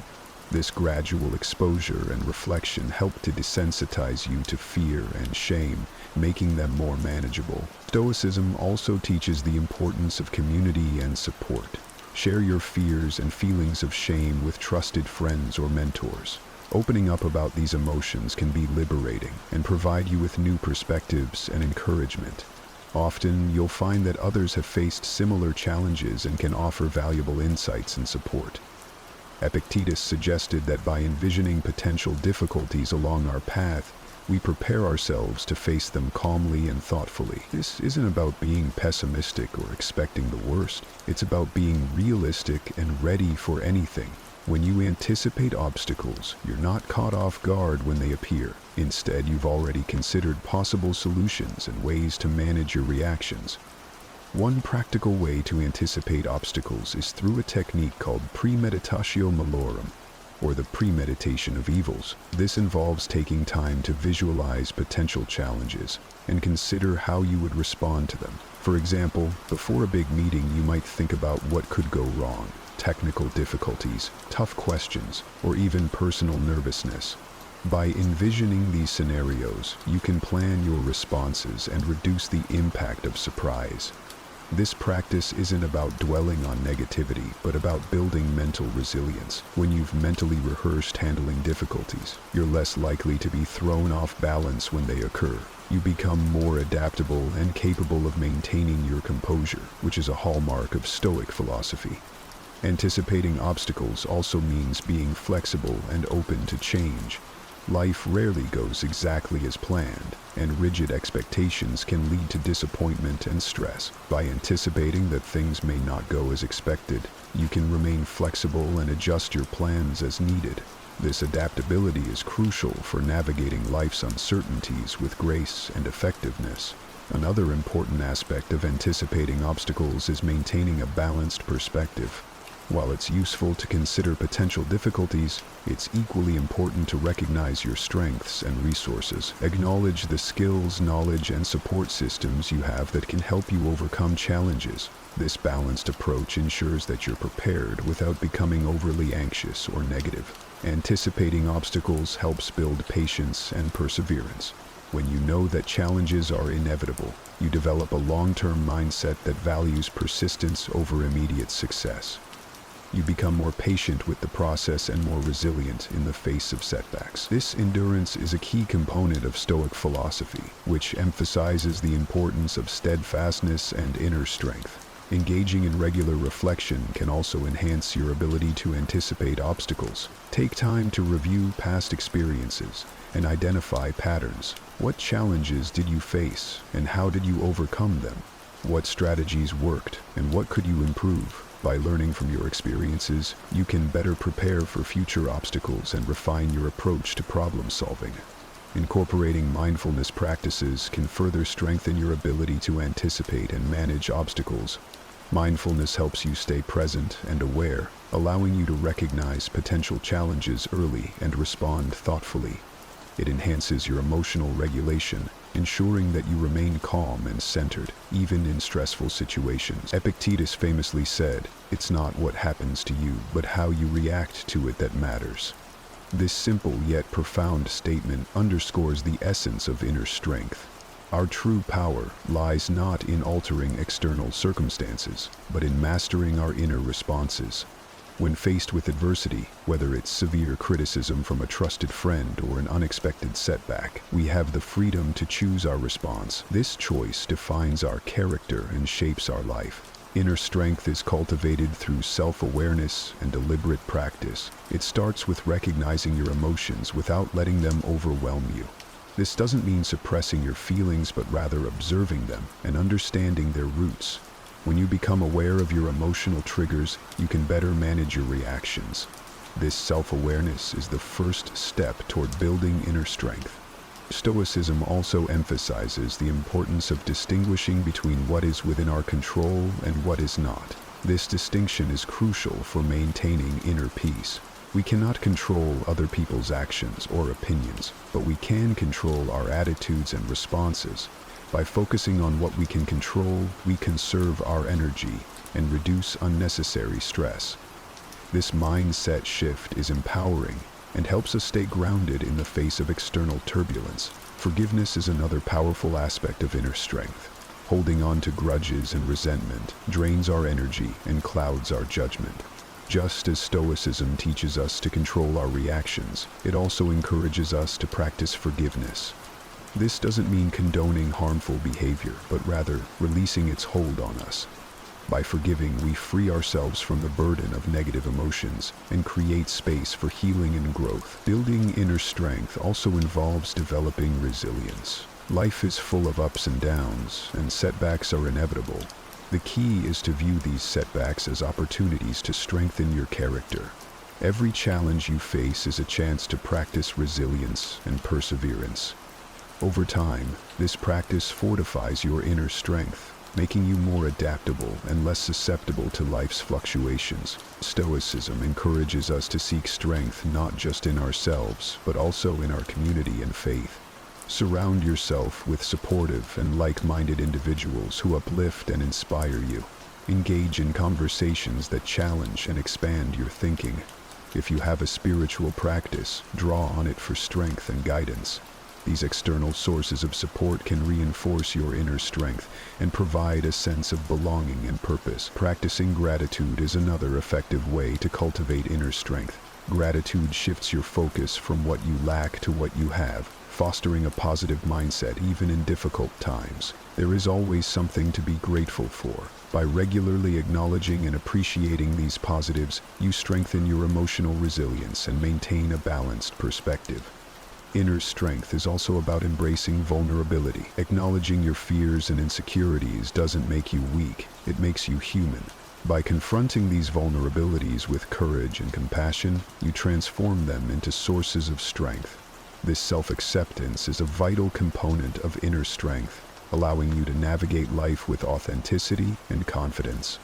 This gradual exposure and reflection help to desensitize you to fear and shame, making them more manageable. Stoicism also teaches the importance of community and support. Share your fears and feelings of shame with trusted friends or mentors. Opening up about these emotions can be liberating and provide you with new perspectives and encouragement. Often, you'll find that others have faced similar challenges and can offer valuable insights and support. Epictetus suggested that by envisioning potential difficulties along our path, we prepare ourselves to face them calmly and thoughtfully. This isn't about being pessimistic or expecting the worst. It's about being realistic and ready for anything. When you anticipate obstacles, you're not caught off guard when they appear. Instead, you've already considered possible solutions and ways to manage your reactions. One practical way to anticipate obstacles is through a technique called premeditatio malorum, or the premeditation of evils. This involves taking time to visualize potential challenges and consider how you would respond to them. For example, before a big meeting, you might think about what could go wrong. Technical difficulties, tough questions, or even personal nervousness. By envisioning these scenarios, you can plan your responses and reduce the impact of surprise. This practice isn't about dwelling on negativity, but about building mental resilience. When you've mentally rehearsed handling difficulties, you're less likely to be thrown off balance when they occur. You become more adaptable and capable of maintaining your composure, which is a hallmark of Stoic philosophy. Anticipating obstacles also means being flexible and open to change. Life rarely goes exactly as planned, and rigid expectations can lead to disappointment and stress. By anticipating that things may not go as expected, you can remain flexible and adjust your plans as needed. This adaptability is crucial for navigating life's uncertainties with grace and effectiveness. Another important aspect of anticipating obstacles is maintaining a balanced perspective. While it's useful to consider potential difficulties, it's equally important to recognize your strengths and resources. Acknowledge the skills, knowledge, and support systems you have that can help you overcome challenges. This balanced approach ensures that you're prepared without becoming overly anxious or negative. Anticipating obstacles helps build patience and perseverance. When you know that challenges are inevitable, you develop a long-term mindset that values persistence over immediate success. You become more patient with the process and more resilient in the face of setbacks. This endurance is a key component of Stoic philosophy, which emphasizes the importance of steadfastness and inner strength. Engaging in regular reflection can also enhance your ability to anticipate obstacles. Take time to review past experiences and identify patterns. What challenges did you face, and how did you overcome them? What strategies worked, and what could you improve? By learning from your experiences, you can better prepare for future obstacles and refine your approach to problem solving. Incorporating mindfulness practices can further strengthen your ability to anticipate and manage obstacles. Mindfulness helps you stay present and aware, allowing you to recognize potential challenges early and respond thoughtfully. It enhances your emotional regulation, ensuring that you remain calm and centered, even in stressful situations. Epictetus famously said, "It's not what happens to you, but how you react to it that matters." This simple yet profound statement underscores the essence of inner strength. Our true power lies not in altering external circumstances, but in mastering our inner responses. When faced with adversity, whether it's severe criticism from a trusted friend or an unexpected setback, we have the freedom to choose our response. This choice defines our character and shapes our life. Inner strength is cultivated through self-awareness and deliberate practice. It starts with recognizing your emotions without letting them overwhelm you. This doesn't mean suppressing your feelings, but rather observing them and understanding their roots. When you become aware of your emotional triggers, you can better manage your reactions. This self-awareness is the first step toward building inner strength. Stoicism also emphasizes the importance of distinguishing between what is within our control and what is not. This distinction is crucial for maintaining inner peace. We cannot control other people's actions or opinions, but we can control our attitudes and responses. By focusing on what we can control, we conserve our energy and reduce unnecessary stress. This mindset shift is empowering and helps us stay grounded in the face of external turbulence. Forgiveness is another powerful aspect of inner strength. Holding on to grudges and resentment drains our energy and clouds our judgment. Just as Stoicism teaches us to control our reactions, it also encourages us to practice forgiveness. This doesn't mean condoning harmful behavior, but rather releasing its hold on us. By forgiving, we free ourselves from the burden of negative emotions and create space for healing and growth. Building inner strength also involves developing resilience. Life is full of ups and downs, and setbacks are inevitable. The key is to view these setbacks as opportunities to strengthen your character. Every challenge you face is a chance to practice resilience and perseverance. Over time, this practice fortifies your inner strength, making you more adaptable and less susceptible to life's fluctuations. Stoicism encourages us to seek strength not just in ourselves, but also in our community and faith. Surround yourself with supportive and like-minded individuals who uplift and inspire you. Engage in conversations that challenge and expand your thinking. If you have a spiritual practice, draw on it for strength and guidance. These external sources of support can reinforce your inner strength and provide a sense of belonging and purpose. Practicing gratitude is another effective way to cultivate inner strength. Gratitude shifts your focus from what you lack to what you have, fostering a positive mindset even in difficult times. There is always something to be grateful for. By regularly acknowledging and appreciating these positives, you strengthen your emotional resilience and maintain a balanced perspective. Inner strength is also about embracing vulnerability. Acknowledging your fears and insecurities doesn't make you weak, it makes you human. By confronting these vulnerabilities with courage and compassion, you transform them into sources of strength. This self-acceptance is a vital component of inner strength, allowing you to navigate life with authenticity and confidence.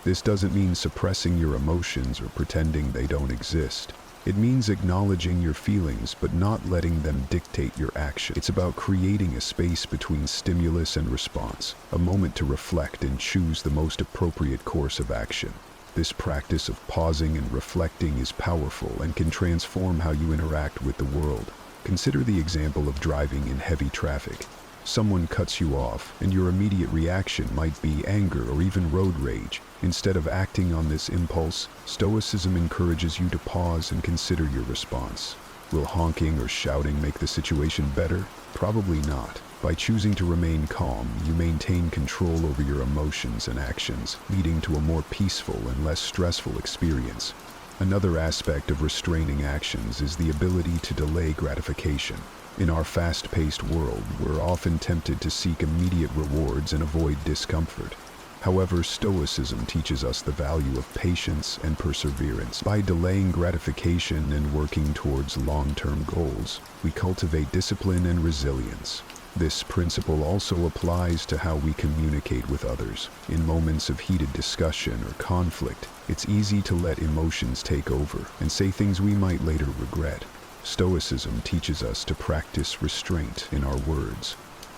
This doesn't mean suppressing your emotions or pretending they don't exist. It means acknowledging your feelings but not letting them dictate your action. It's about creating a space between stimulus and response, a moment to reflect and choose the most appropriate course of action. This practice of pausing and reflecting is powerful and can transform how you interact with the world. Consider the example of driving in heavy traffic. Someone cuts you off, and your immediate reaction might be anger or even road rage. Instead of acting on this impulse, Stoicism encourages you to pause and consider your response. Will honking or shouting make the situation better? Probably not. By choosing to remain calm, you maintain control over your emotions and actions, leading to a more peaceful and less stressful experience. Another aspect of restraining actions is the ability to delay gratification. In our fast-paced world, we're often tempted to seek immediate rewards and avoid discomfort. However, Stoicism teaches us the value of patience and perseverance. By delaying gratification and working towards long-term goals, we cultivate discipline and resilience. This principle also applies to how we communicate with others. In moments of heated discussion or conflict, it's easy to let emotions take over and say things we might later regret. Stoicism teaches us to practice restraint in our words.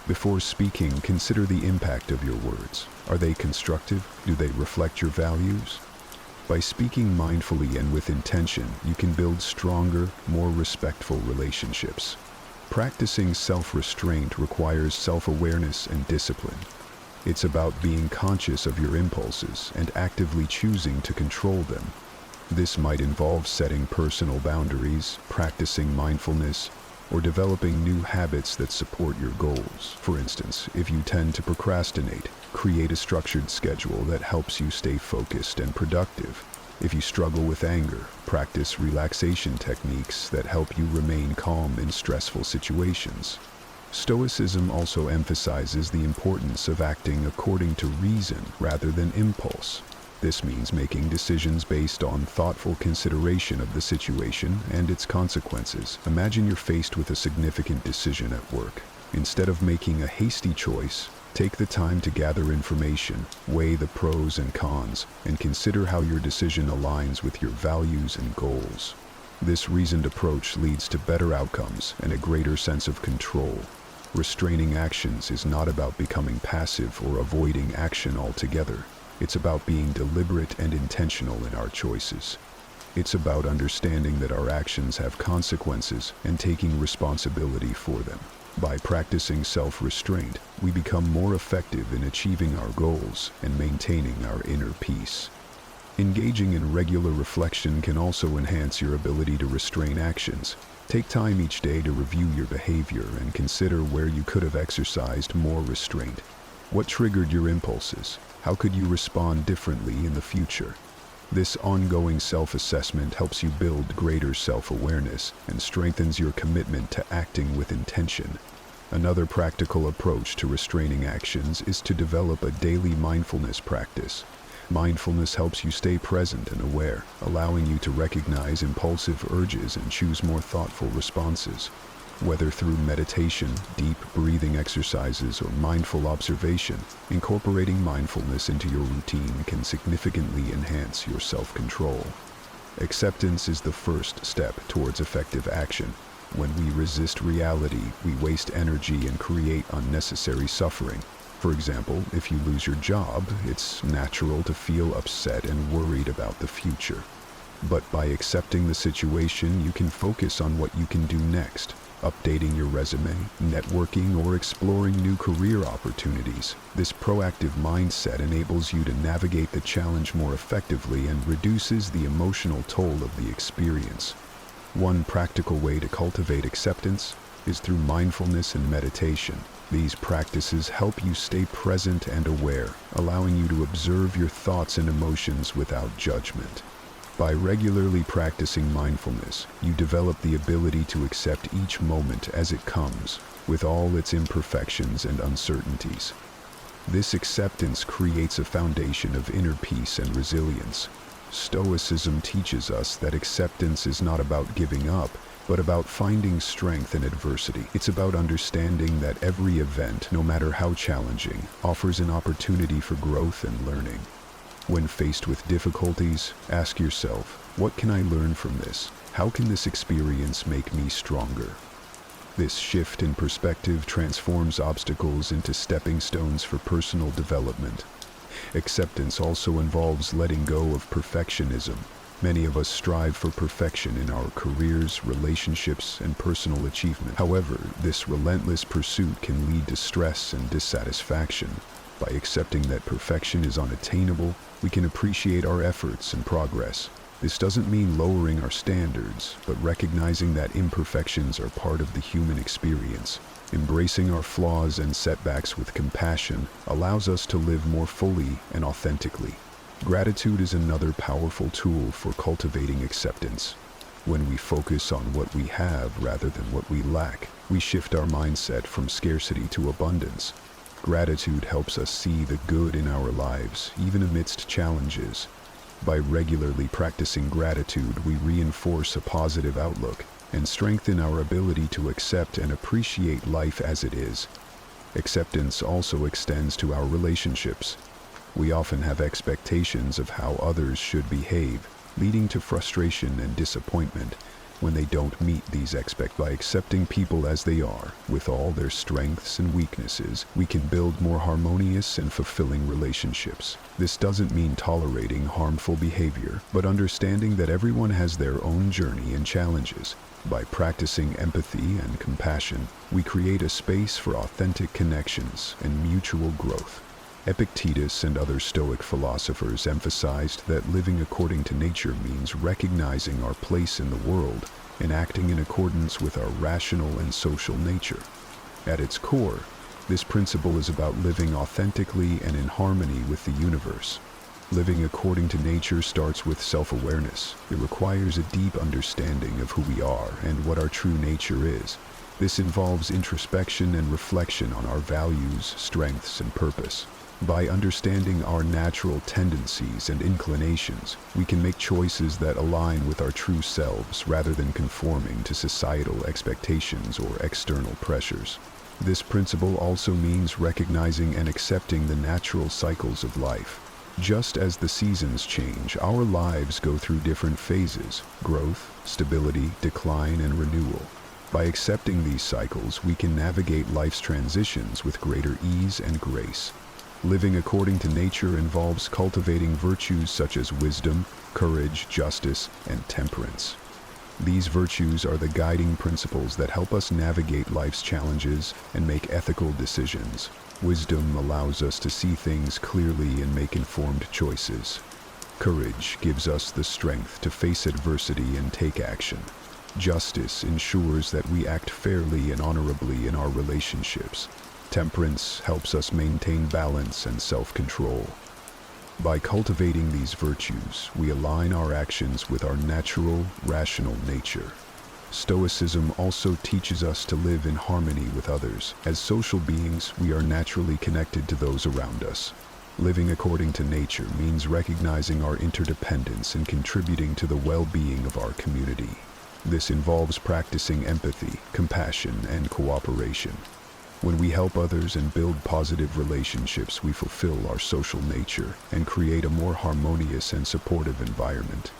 Before speaking, consider the impact of your words. Are they constructive? Do they reflect your values? By speaking mindfully and with intention, you can build stronger, more respectful relationships. Practicing self-restraint requires self-awareness and discipline. It's about being conscious of your impulses and actively choosing to control them. This might involve setting personal boundaries, practicing mindfulness, or developing new habits that support your goals. For instance, if you tend to procrastinate, create a structured schedule that helps you stay focused and productive. If you struggle with anger, practice relaxation techniques that help you remain calm in stressful situations. Stoicism also emphasizes the importance of acting according to reason rather than impulse. This means making decisions based on thoughtful consideration of the situation and its consequences. Imagine you're faced with a significant decision at work. Instead of making a hasty choice, take the time to gather information, weigh the pros and cons, and consider how your decision aligns with your values and goals. This reasoned approach leads to better outcomes and a greater sense of control. Restraining actions is not about becoming passive or avoiding action altogether. It's about being deliberate and intentional in our choices. It's about understanding that our actions have consequences and taking responsibility for them. By practicing self-restraint, we become more effective in achieving our goals and maintaining our inner peace. Engaging in regular reflection can also enhance your ability to restrain actions. Take time each day to review your behavior and consider where you could have exercised more restraint. What triggered your impulses? How could you respond differently in the future? This ongoing self-assessment helps you build greater self-awareness and strengthens your commitment to acting with intention. Another practical approach to restraining actions is to develop a daily mindfulness practice. Mindfulness helps you stay present and aware, allowing you to recognize impulsive urges and choose more thoughtful responses. Whether through meditation, deep breathing exercises, or mindful observation, incorporating mindfulness into your routine can significantly enhance your self-control. Acceptance is the first step towards effective action. When we resist reality, we waste energy and create unnecessary suffering. For example, if you lose your job, it's natural to feel upset and worried about the future. But by accepting the situation, you can focus on what you can do next. Updating your resume, networking, or exploring new career opportunities. This proactive mindset enables you to navigate the challenge more effectively and reduces the emotional toll of the experience. One practical way to cultivate acceptance is through mindfulness and meditation. These practices help you stay present and aware, allowing you to observe your thoughts and emotions without judgment. By regularly practicing mindfulness, you develop the ability to accept each moment as it comes, with all its imperfections and uncertainties. This acceptance creates a foundation of inner peace and resilience. Stoicism teaches us that acceptance is not about giving up, but about finding strength in adversity. It's about understanding that every event, no matter how challenging, offers an opportunity for growth and learning. When faced with difficulties, ask yourself, what can I learn from this? How can this experience make me stronger? This shift in perspective transforms obstacles into stepping stones for personal development. Acceptance also involves letting go of perfectionism. Many of us strive for perfection in our careers, relationships, and personal achievement. However, this relentless pursuit can lead to stress and dissatisfaction. By accepting that perfection is unattainable, we can appreciate our efforts and progress. This doesn't mean lowering our standards, but recognizing that imperfections are part of the human experience. Embracing our flaws and setbacks with compassion allows us to live more fully and authentically. Gratitude is another powerful tool for cultivating acceptance. When we focus on what we have rather than what we lack, we shift our mindset from scarcity to abundance. Gratitude helps us see the good in our lives, even amidst challenges. By regularly practicing gratitude, we reinforce a positive outlook and strengthen our ability to accept and appreciate life as it is. Acceptance also extends to our relationships. We often have expectations of how others should behave, leading to frustration and disappointment when they don't meet these expectations. By accepting people as they are, with all their strengths and weaknesses, we can build more harmonious and fulfilling relationships. This doesn't mean tolerating harmful behavior, but understanding that everyone has their own journey and challenges. By practicing empathy and compassion, we create a space for authentic connections and mutual growth. Epictetus and other Stoic philosophers emphasized that living according to nature means recognizing our place in the world and acting in accordance with our rational and social nature. At its core, this principle is about living authentically and in harmony with the universe. Living according to nature starts with self-awareness. It requires a deep understanding of who we are and what our true nature is. This involves introspection and reflection on our values, strengths, and purpose. By understanding our natural tendencies and inclinations, we can make choices that align with our true selves rather than conforming to societal expectations or external pressures. This principle also means recognizing and accepting the natural cycles of life. Just as the seasons change, our lives go through different phases: growth, stability, decline, and renewal. By accepting these cycles, we can navigate life's transitions with greater ease and grace. Living according to nature involves cultivating virtues such as wisdom, courage, justice, and temperance. These virtues are the guiding principles that help us navigate life's challenges and make ethical decisions. Wisdom allows us to see things clearly and make informed choices. Courage gives us the strength to face adversity and take action. Justice ensures that we act fairly and honorably in our relationships. Temperance helps us maintain balance and self-control. By cultivating these virtues, we align our actions with our natural, rational nature. Stoicism also teaches us to live in harmony with others. As social beings, we are naturally connected to those around us. Living according to nature means recognizing our interdependence and contributing to the well-being of our community. This involves practicing empathy, compassion, and cooperation. When we help others and build positive relationships, we fulfill our social nature and create a more harmonious and supportive environment.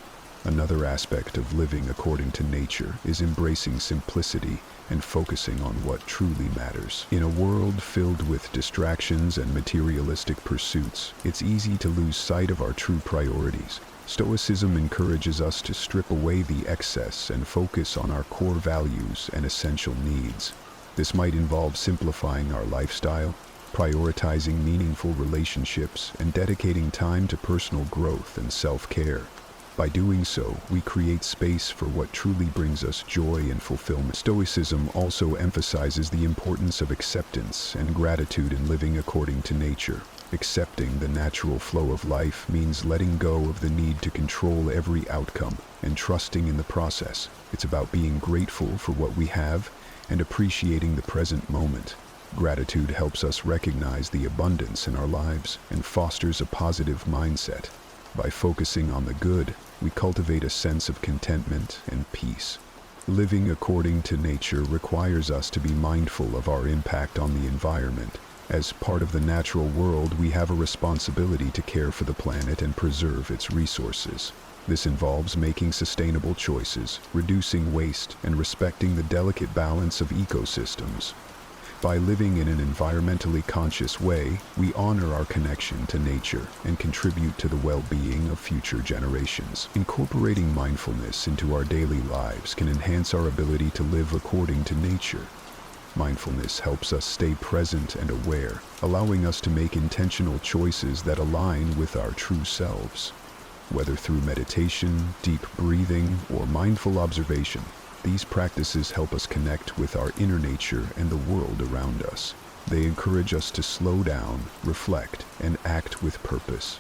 Another aspect of living according to nature is embracing simplicity and focusing on what truly matters. In a world filled with distractions and materialistic pursuits, it's easy to lose sight of our true priorities. Stoicism encourages us to strip away the excess and focus on our core values and essential needs. This might involve simplifying our lifestyle, prioritizing meaningful relationships, and dedicating time to personal growth and self-care. By doing so, we create space for what truly brings us joy and fulfillment. Stoicism also emphasizes the importance of acceptance and gratitude in living according to nature. Accepting the natural flow of life means letting go of the need to control every outcome and trusting in the process. It's about being grateful for what we have and appreciating the present moment. Gratitude helps us recognize the abundance in our lives and fosters a positive mindset. By focusing on the good, we cultivate a sense of contentment and peace. Living according to nature requires us to be mindful of our impact on the environment. As part of the natural world, we have a responsibility to care for the planet and preserve its resources. This involves making sustainable choices, reducing waste, and respecting the delicate balance of ecosystems. By living in an environmentally conscious way, we honor our connection to nature and contribute to the well-being of future generations. Incorporating mindfulness into our daily lives can enhance our ability to live according to nature. Mindfulness helps us stay present and aware, allowing us to make intentional choices that align with our true selves. Whether through meditation, deep breathing, or mindful observation, these practices help us connect with our inner nature and the world around us. They encourage us to slow down, reflect, and act with purpose,